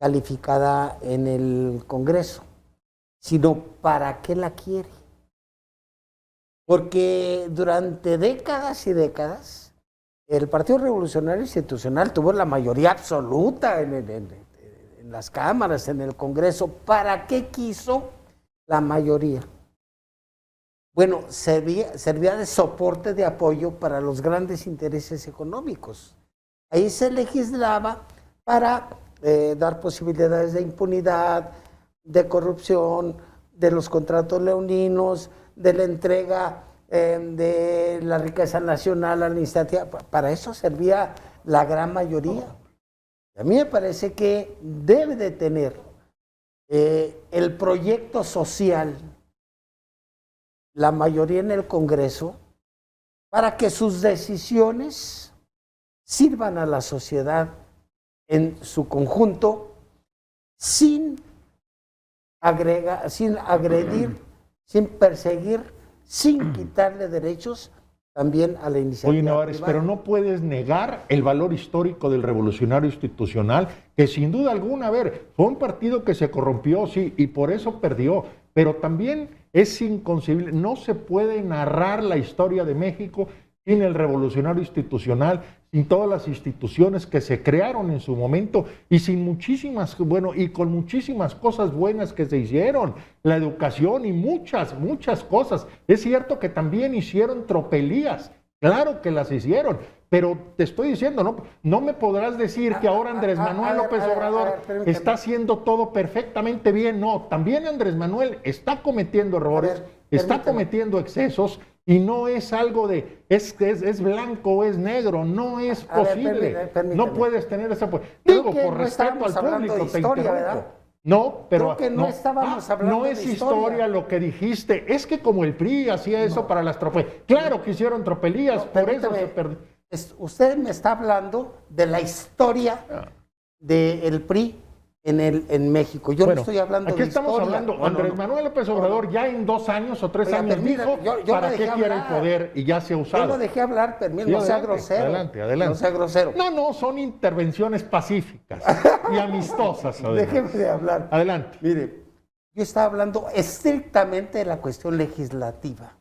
calificada en el Congreso, sino para qué la quiere. Porque durante décadas y décadas, el Partido Revolucionario Institucional tuvo la mayoría absoluta en las cámaras, en el Congreso. ¿Para qué quiso la mayoría? Bueno, servía de soporte, de apoyo para los grandes intereses económicos. Ahí se legislaba para dar posibilidades de impunidad, de corrupción, de los contratos leoninos, de la entrega de la riqueza nacional a la iniciativa. Para eso servía la gran mayoría. A mí me parece que debe de tener el proyecto social la mayoría en el Congreso para que sus decisiones sirvan a la sociedad en su conjunto sin agredir, sin perseguir, sin quitarle derechos también a la iniciativa. Oye, Nevares, privada. Pero no puedes negar el valor histórico del Revolucionario Institucional, que sin duda alguna, a ver, fue un partido que se corrompió, sí, y por eso perdió, pero también es inconcebible, no se puede narrar la historia de México sin el Revolucionario Institucional, sin todas las instituciones que se crearon en su momento y sin muchísimas, y con muchísimas cosas buenas que se hicieron, la educación y muchas cosas. Es cierto que también hicieron tropelías, claro que las hicieron, pero te estoy diciendo, no me podrás decir que ahora Andrés Manuel López Obrador está haciendo todo perfectamente bien. No, también Andrés Manuel está cometiendo errores, está cometiendo excesos, y no es algo de, es blanco o es negro, no es posible. Permíteme. No puedes tener esa... Digo, por respeto al público, te interrumpo. No, pero creo que no estábamos hablando no es de historia lo que dijiste. Es que como el PRI hacía eso para las tropelías. Claro que hicieron tropelías, por eso se perdió. Usted me está hablando de la historia del PRI en México. Yo no estoy hablando de historia. Aquí estamos hablando, Andrés Manuel López Obrador ya en 2 años o 3 años dijo para qué quiere el poder y ya se ha usado. Yo lo dejé hablar, no sea grosero. Adelante. No sea grosero. No, son intervenciones pacíficas y amistosas. Déjeme de hablar. Adelante. Mire, yo estaba hablando estrictamente de la cuestión legislativa.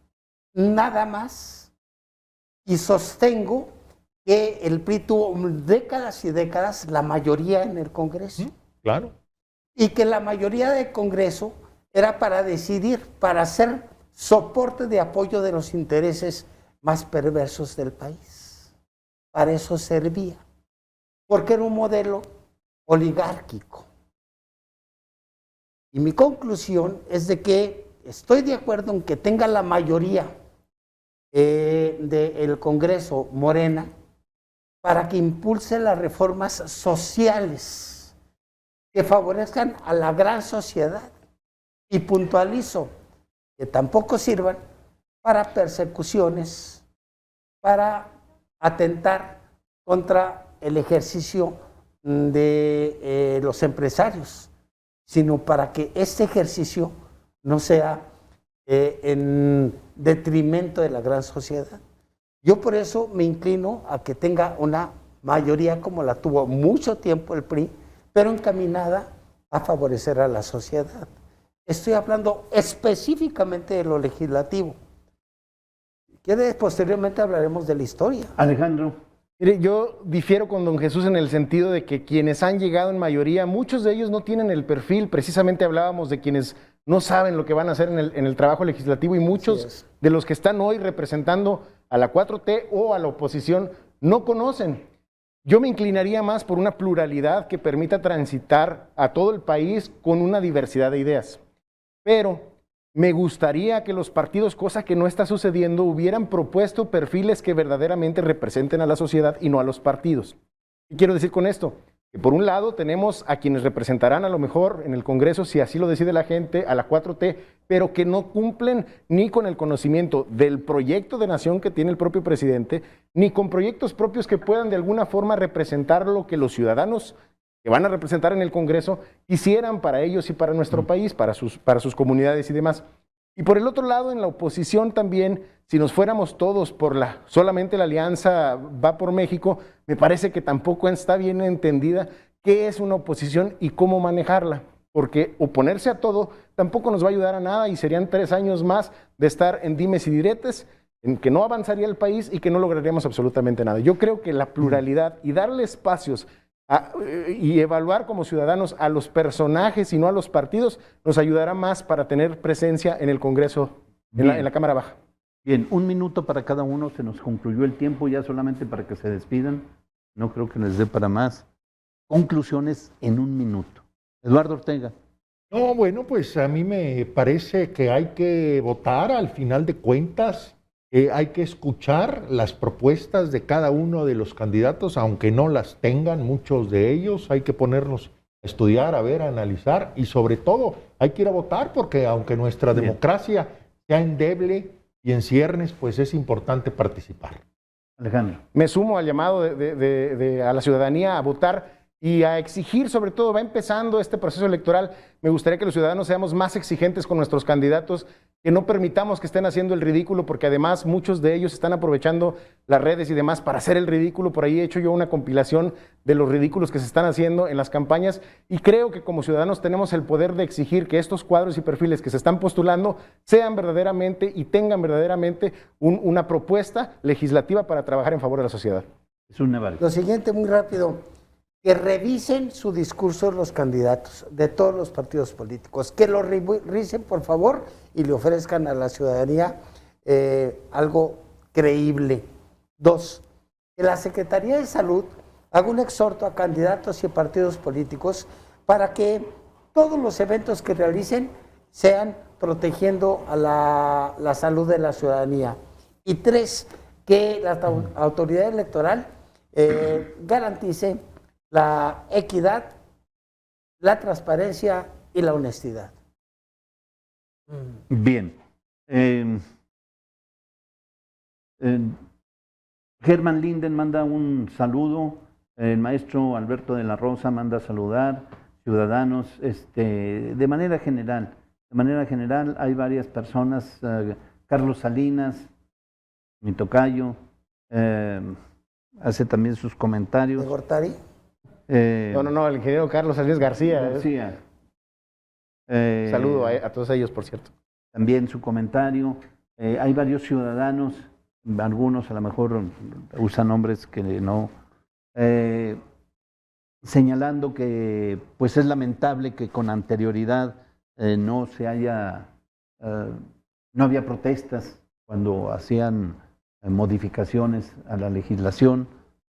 Nada más. Y sostengo que el PRI tuvo décadas y décadas la mayoría en el Congreso. Claro. Y que la mayoría del Congreso era para decidir, para hacer soporte de apoyo de los intereses más perversos del país. Para eso servía. Porque era un modelo oligárquico. Y mi conclusión es de que estoy de acuerdo en que tenga la mayoría del Congreso Morena para que impulse las reformas sociales que favorezcan a la gran sociedad, y puntualizo que tampoco sirvan para persecuciones, para atentar contra el ejercicio de los empresarios, sino para que este ejercicio no sea en detrimento de la gran sociedad. Yo por eso me inclino a que tenga una mayoría como la tuvo mucho tiempo el PRI, pero encaminada a favorecer a la sociedad. Estoy hablando específicamente de lo legislativo. Posteriormente hablaremos de la historia. Alejandro. Mire, yo difiero con don Jesús en el sentido de que quienes han llegado en mayoría, muchos de ellos no tienen el perfil. Precisamente hablábamos de quienes no saben lo que van a hacer en el trabajo legislativo, y muchos de los que están hoy representando a la 4T o a la oposición no conocen. Yo me inclinaría más por una pluralidad que permita transitar a todo el país con una diversidad de ideas. Pero me gustaría que los partidos, cosa que no está sucediendo, hubieran propuesto perfiles que verdaderamente representen a la sociedad y no a los partidos. ¿Qué quiero decir con esto? Que por un lado tenemos a quienes representarán a lo mejor en el Congreso, si así lo decide la gente, a la 4T, pero que no cumplen ni con el conocimiento del proyecto de nación que tiene el propio presidente, ni con proyectos propios que puedan de alguna forma representar lo que los ciudadanos que van a representar en el Congreso quisieran para ellos y para nuestro país, para sus comunidades y demás. Y por el otro lado, en la oposición también, si nos fuéramos todos por solamente la alianza Va por México, me parece que tampoco está bien entendida qué es una oposición y cómo manejarla, porque oponerse a todo tampoco nos va a ayudar a nada y serían 3 años más de estar en dimes y diretes, en que no avanzaría el país y que no lograríamos absolutamente nada. Yo creo que la pluralidad y darle espacios y evaluar como ciudadanos a los personajes y no a los partidos nos ayudará más para tener presencia en el Congreso, en la Cámara Baja. Bien, 1 minuto para cada uno, se nos concluyó el tiempo ya solamente para que se despidan, no creo que les dé para más. Conclusiones en 1 minuto. Eduardo Ortega. No, bueno, pues a mí me parece que hay que votar al final de cuentas. Hay que escuchar las propuestas de cada uno de los candidatos, aunque no las tengan muchos de ellos. Hay que ponernos a estudiar, a ver, a analizar y sobre todo hay que ir a votar porque aunque nuestra democracia sea endeble y en ciernes, pues es importante participar. Alejandro. Me sumo al llamado a la ciudadanía a votar y a exigir, sobre todo, va empezando este proceso electoral, me gustaría que los ciudadanos seamos más exigentes con nuestros candidatos, que no permitamos que estén haciendo el ridículo, porque además muchos de ellos están aprovechando las redes y demás para hacer el ridículo. Por ahí he hecho yo una compilación de los ridículos que se están haciendo en las campañas y creo que como ciudadanos tenemos el poder de exigir que estos cuadros y perfiles que se están postulando sean verdaderamente y tengan verdaderamente una propuesta legislativa para trabajar en favor de la sociedad. Es un Neval. Lo siguiente, muy rápido, que revisen su discurso los candidatos de todos los partidos políticos, que lo revisen por favor y le ofrezcan a la ciudadanía algo creíble. 2, que la Secretaría de Salud haga un exhorto a candidatos y partidos políticos para que todos los eventos que realicen sean protegiendo a la salud de la ciudadanía. Y 3, que la autoridad electoral garantice la equidad, la transparencia y la honestidad. Bien. Germán Linden manda un saludo. El maestro Alberto de la Rosa manda a saludar. Ciudadanos, de manera general. De manera general hay varias personas. Carlos Salinas, mi tocayo, hace también sus comentarios. ¿De Gortari? No, el ingeniero Carlos Salinas García. García. Saludo a todos ellos, por cierto. También su comentario. Hay varios ciudadanos, algunos a lo mejor usan nombres que no, señalando que pues es lamentable que con anterioridad no había protestas cuando hacían modificaciones a la legislación.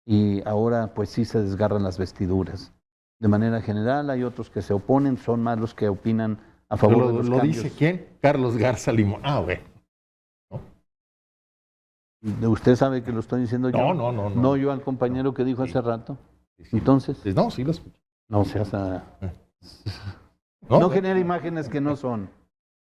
Y ahora pues sí se desgarran las vestiduras. De manera general hay otros que se oponen, son más los que opinan a favor de los cambios. ¿Lo dice quién? Carlos Garza Limón. Ah, bueno. ¿No? ¿Usted sabe que lo estoy diciendo yo? No. No yo al compañero que dijo hace rato. Sí. Entonces. No, sí lo escucho. No seas no genera imágenes que no son.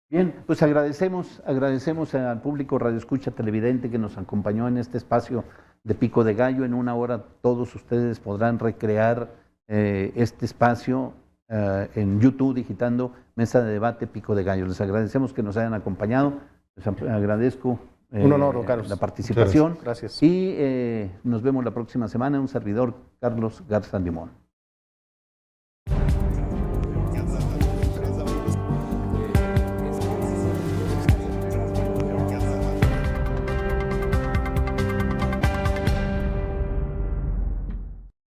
Bien, pues agradecemos al público Radio Escucha Televidente que nos acompañó en este espacio de Pico de Gallo. En 1 hora todos ustedes podrán recrear este espacio en YouTube digitando Mesa de Debate Pico de Gallo. Les agradecemos que nos hayan acompañado. Les agradezco Un honor, don Carlos. la participación. Gracias. Y nos vemos la próxima semana. Un servidor, Carlos Garza Limón.